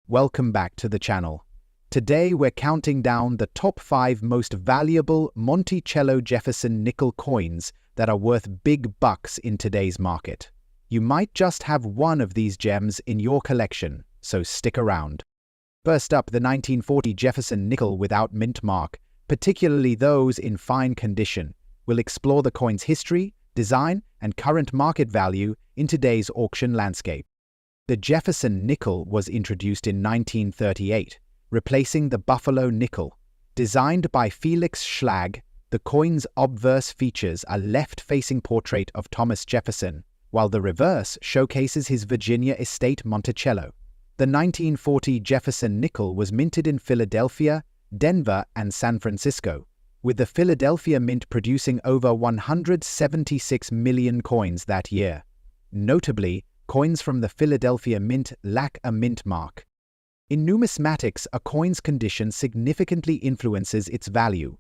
welcome back to the channel. Today we're counting down the top 5 most valuable Monticello Jefferson nickel coins that are worth big bucks in today's market. You might just have one of these gems in your collection, so stick around. First up, the 1940 Jefferson nickel without mint mark, particularly those in fine condition. We'll explore the coin's history, design, and current market value in today's auction landscape. The Jefferson nickel was introduced in 1938, replacing the Buffalo nickel. Designed by Felix Schlag, the coin's obverse features a left-facing portrait of Thomas Jefferson, while the reverse showcases his Virginia estate Monticello. The 1940 Jefferson nickel was minted in Philadelphia, Denver, and San Francisco, with the Philadelphia Mint producing over 176 million coins that year. Notably, coins from the Philadelphia Mint lack a mint mark. In numismatics, a coin's condition significantly influences its value.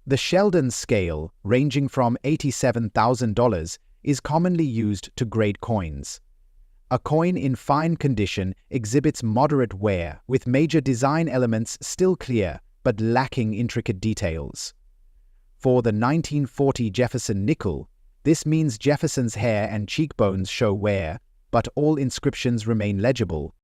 The Sheldon scale, ranging from $87,000, is commonly used to grade coins. A coin in fine condition exhibits moderate wear, with major design elements still clear but lacking intricate details. For the 1940 Jefferson nickel, this means Jefferson's hair and cheekbones show wear, but all inscriptions remain legible.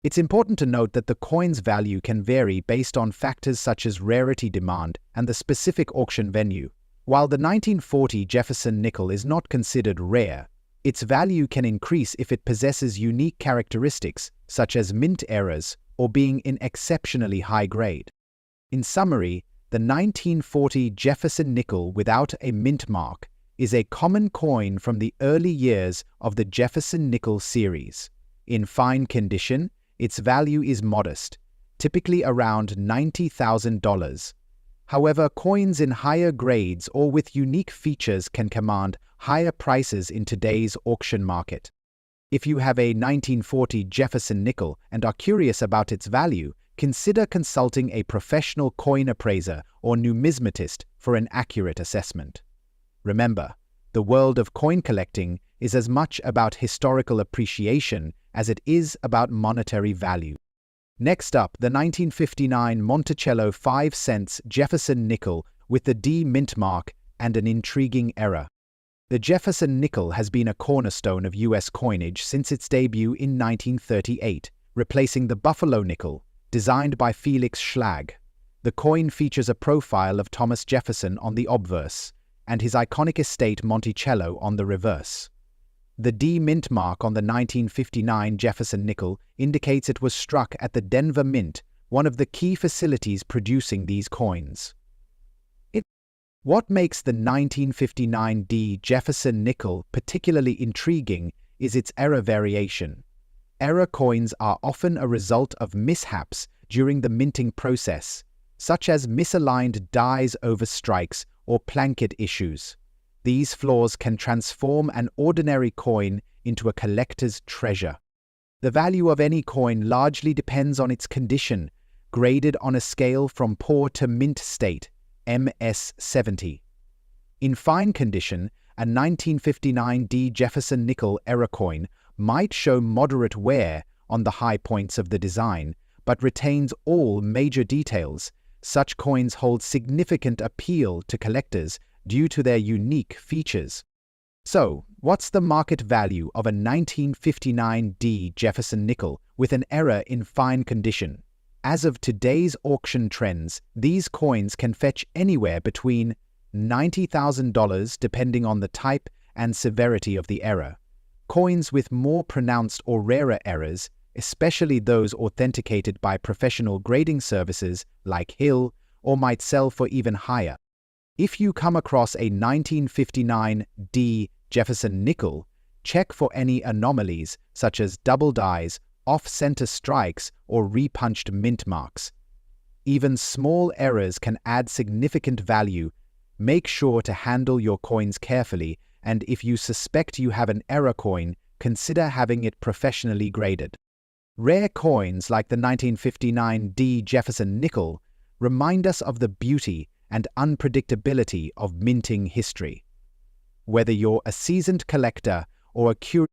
It's important to note that the coin's value can vary based on factors such as rarity demand and the specific auction venue. While the 1940 Jefferson nickel is not considered rare, its value can increase if it possesses unique characteristics such as mint errors or being in exceptionally high grade. In summary, the 1940 Jefferson nickel without a mint mark is a common coin from the early years of the Jefferson nickel series. In fine condition, its value is modest, typically around $90,000. However, coins in higher grades or with unique features can command higher prices in today's auction market. If you have a 1940 Jefferson nickel and are curious about its value, consider consulting a professional coin appraiser or numismatist for an accurate assessment. Remember, the world of coin collecting is as much about historical appreciation as it is about monetary value. Next up, the 1959 Monticello 5 cents Jefferson nickel with the D mint mark and an intriguing error. The Jefferson nickel has been a cornerstone of U.S. coinage since its debut in 1938, replacing the Buffalo nickel, designed by Felix Schlag. The coin features a profile of Thomas Jefferson on the obverse, and his iconic estate Monticello on the reverse. The D mint mark on the 1959 Jefferson nickel indicates it was struck at the Denver Mint, one of the key facilities producing these coins. What makes the 1959 D Jefferson nickel particularly intriguing is its error variation. Error coins are often a result of mishaps during the minting process, such as misaligned dies over strikes or plankett issues. These flaws can transform an ordinary coin into a collector's treasure. The value of any coin largely depends on its condition, graded on a scale from poor to mint state, MS 70. In fine condition, a 1959 D Jefferson nickel error coin might show moderate wear on the high points of the design, but retains all major details. Such coins hold significant appeal to collectors due to their unique features. So, what's the market value of a 1959 D Jefferson nickel with an error in fine condition? As of today's auction trends, these coins can fetch anywhere between $90,000 depending on the type and severity of the error. Coins with more pronounced or rarer errors, especially those authenticated by professional grading services like Hill, or might sell for even higher. If you come across a 1959 D Jefferson nickel, check for any anomalies such as double dies, off-center strikes, or repunched mint marks. Even small errors can add significant value. Make sure to handle your coins carefully, and if you suspect you have an error coin, consider having it professionally graded. Rare coins like the 1959 D Jefferson nickel remind us of the beauty and unpredictability of minting history. Whether you're a seasoned collector or a curious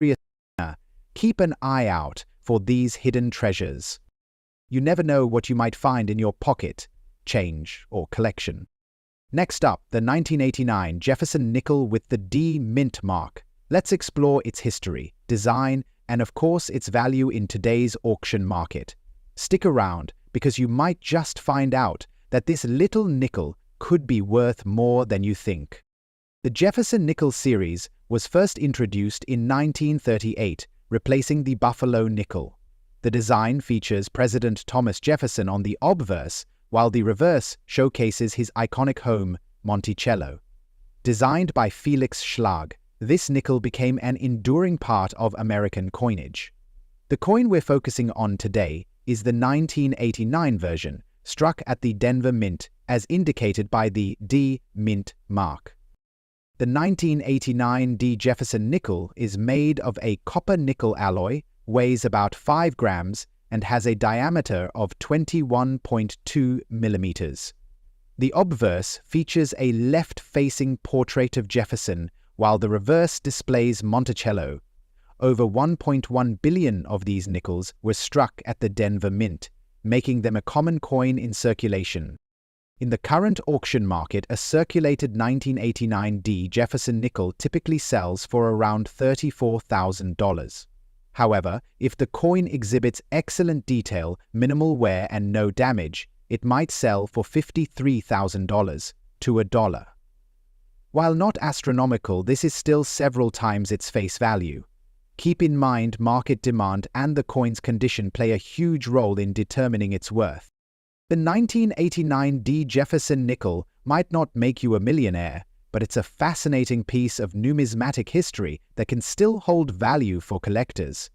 listener, keep an eye out for these hidden treasures. You never know what you might find in your pocket, change, or collection. Next up, the 1989 Jefferson nickel with the D mint mark. Let's explore its history, design, and of course its value in today's auction market. Stick around, because you might just find out that this little nickel could be worth more than you think. The Jefferson nickel series was first introduced in 1938, replacing the Buffalo nickel. The design features President Thomas Jefferson on the obverse, while the reverse showcases his iconic home, Monticello. Designed by Felix Schlag, this nickel became an enduring part of American coinage. The coin we're focusing on today is the 1989 version, struck at the Denver Mint as indicated by the D Mint mark. The 1989 D Jefferson nickel is made of a copper-nickel alloy, weighs about 5 grams, and has a diameter of 21.2 millimeters. The obverse features a left-facing portrait of Jefferson, while the reverse displays Monticello. Over 1.1 billion of these nickels were struck at the Denver Mint, making them a common coin in circulation. In the current auction market, a circulated 1989 D Jefferson nickel typically sells for around $34,000. However, if the coin exhibits excellent detail, minimal wear, and no damage, it might sell for $53,000 to $1. While not astronomical, this is still several times its face value. Keep in mind market demand and the coin's condition play a huge role in determining its worth. The 1989 D Jefferson nickel might not make you a millionaire, but it's a fascinating piece of numismatic history that can still hold value for collectors.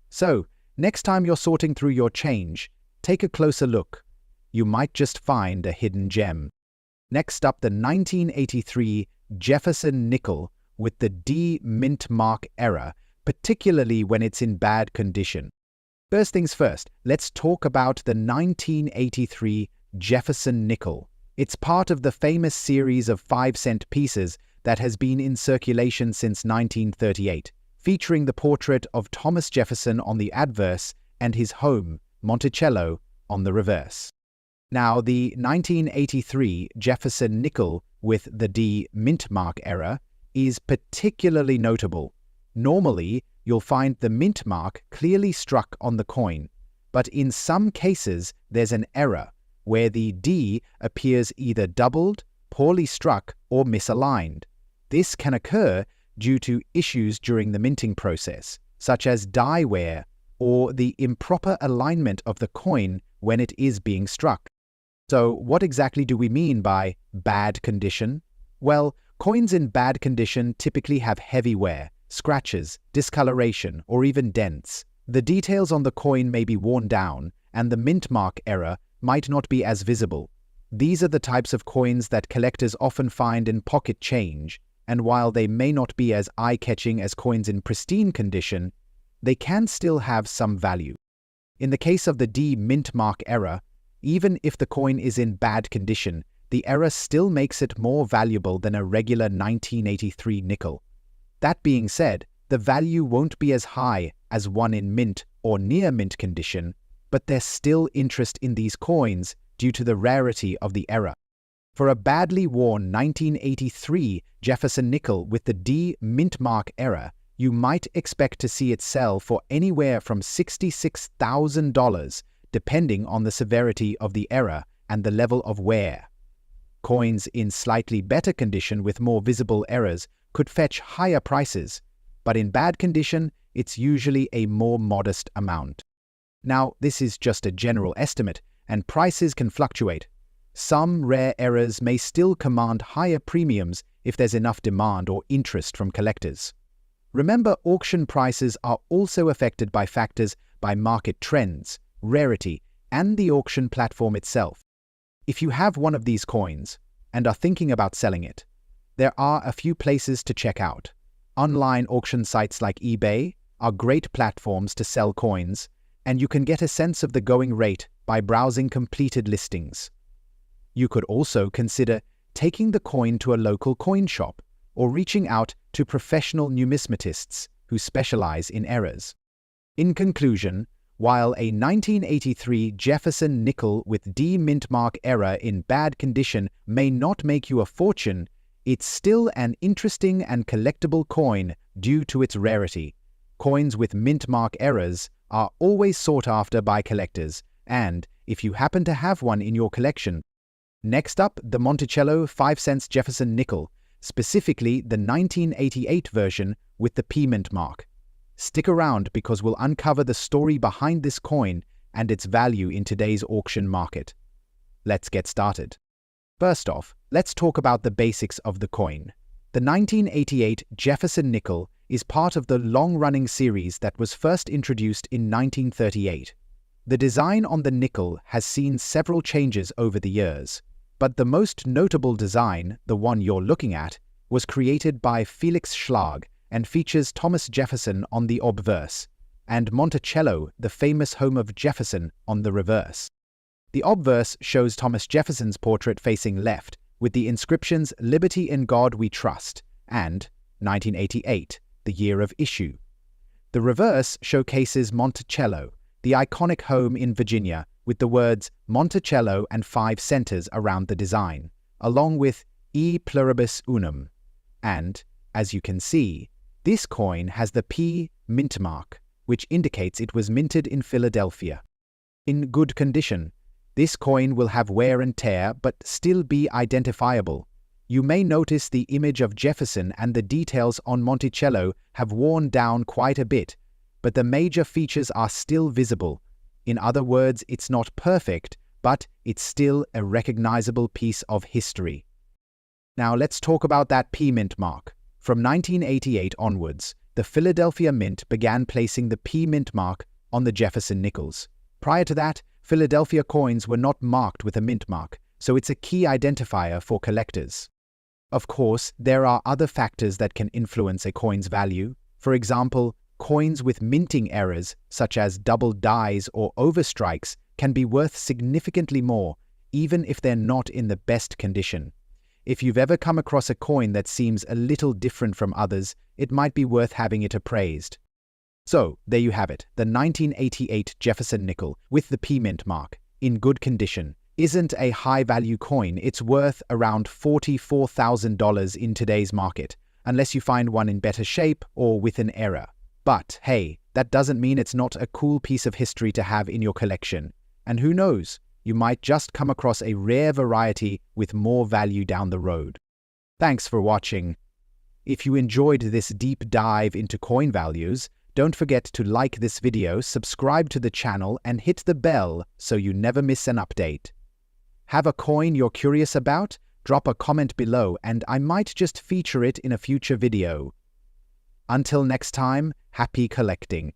So, next time you're sorting through your change, take a closer look. You might just find a hidden gem. Next up, the 1983 Jefferson nickel with the D mint mark error, particularly when it's in bad condition. First things first, let's talk about the 1983 Jefferson nickel. It's part of the famous series of 5-cent pieces that has been in circulation since 1938, featuring the portrait of Thomas Jefferson on the adverse and his home, Monticello, on the reverse. Now, the 1983 Jefferson nickel with the D mint mark error is particularly notable. Normally, you'll find the mint mark clearly struck on the coin, but in some cases there's an error where the D appears either doubled, poorly struck, or misaligned. This can occur due to issues during the minting process, such as die wear or the improper alignment of the coin when it is being struck. So, what exactly do we mean by bad condition? Well, coins in bad condition typically have heavy wear, scratches, discoloration, or even dents. The details on the coin may be worn down, and the mint mark error might not be as visible. These are the types of coins that collectors often find in pocket change, and while they may not be as eye-catching as coins in pristine condition, they can still have some value. In the case of the D mint mark error, even if the coin is in bad condition, the error still makes it more valuable than a regular 1983 nickel. That being said, the value won't be as high as one in mint or near mint condition, but there's still interest in these coins due to the rarity of the error. For a badly worn 1983 Jefferson nickel with the D mint mark error, you might expect to see it sell for anywhere from $66,000, depending on the severity of the error and the level of wear. Coins in slightly better condition with more visible errors could fetch higher prices, but in bad condition, it's usually a more modest amount. Now, this is just a general estimate, and prices can fluctuate. Some rare errors may still command higher premiums if there's enough demand or interest from collectors. Remember, auction prices are also affected by factors by market trends, rarity, and the auction platform itself. If you have one of these coins and are thinking about selling it, there are a few places to check out. Online auction sites like eBay are great platforms to sell coins, and you can get a sense of the going rate by browsing completed listings. You could also consider taking the coin to a local coin shop or reaching out to professional numismatists who specialize in errors. In conclusion, While a 1983 Jefferson nickel with D mint mark error in bad condition may not make you a fortune, it's still an interesting and collectible coin due to its rarity. Coins with mint mark errors are always sought after by collectors, and if you happen to have one in your collection. Next up, the Monticello 5-cent Jefferson nickel, specifically the 1988 version with the P mint mark. Stick around because we'll uncover the story behind this coin and its value in today's auction market. Let's get started. First off, let's talk about the basics of the coin. The 1988 Jefferson nickel is part of the long-running series that was first introduced in 1938. The design on the nickel has seen several changes over the years, but the most notable design, the one you're looking at, was created by Felix Schlag and features Thomas Jefferson on the obverse, and Monticello, the famous home of Jefferson, on the reverse. The obverse shows Thomas Jefferson's portrait facing left, with the inscriptions "Liberty in God We Trust" and 1988, the year of issue. The reverse showcases Monticello, the iconic home in Virginia, with the words Monticello and 5 centers around the design, along with E pluribus unum. And, as you can see, this coin has the P mint mark, which indicates it was minted in Philadelphia. In good condition, this coin will have wear and tear but still be identifiable. You may notice the image of Jefferson and the details on Monticello have worn down quite a bit, but the major features are still visible. In other words, it's not perfect, but it's still a recognizable piece of history. Now let's talk about that P mint mark. From 1988 onwards, the Philadelphia Mint began placing the P mint mark on the Jefferson nickels. Prior to that, Philadelphia coins were not marked with a mint mark, so it's a key identifier for collectors. Of course, there are other factors that can influence a coin's value. For example, coins with minting errors, such as double dies or overstrikes, can be worth significantly more, even if they're not in the best condition. If you've ever come across a coin that seems a little different from others, it might be worth having it appraised. So, there you have it, the 1988 Jefferson nickel with the P mint mark, in good condition. Isn't a high-value coin, it's worth around $44,000 in today's market, unless you find one in better shape or with an error. But hey, that doesn't mean it's not a cool piece of history to have in your collection. And who knows, you might just come across a rare variety with more value down the road. Thanks for watching. If you enjoyed this deep dive into coin values, don't forget to like this video, subscribe to the channel, and hit the bell so you never miss an update. Have a coin you're curious about? Drop a comment below and I might just feature it in a future video. Until next time, happy collecting.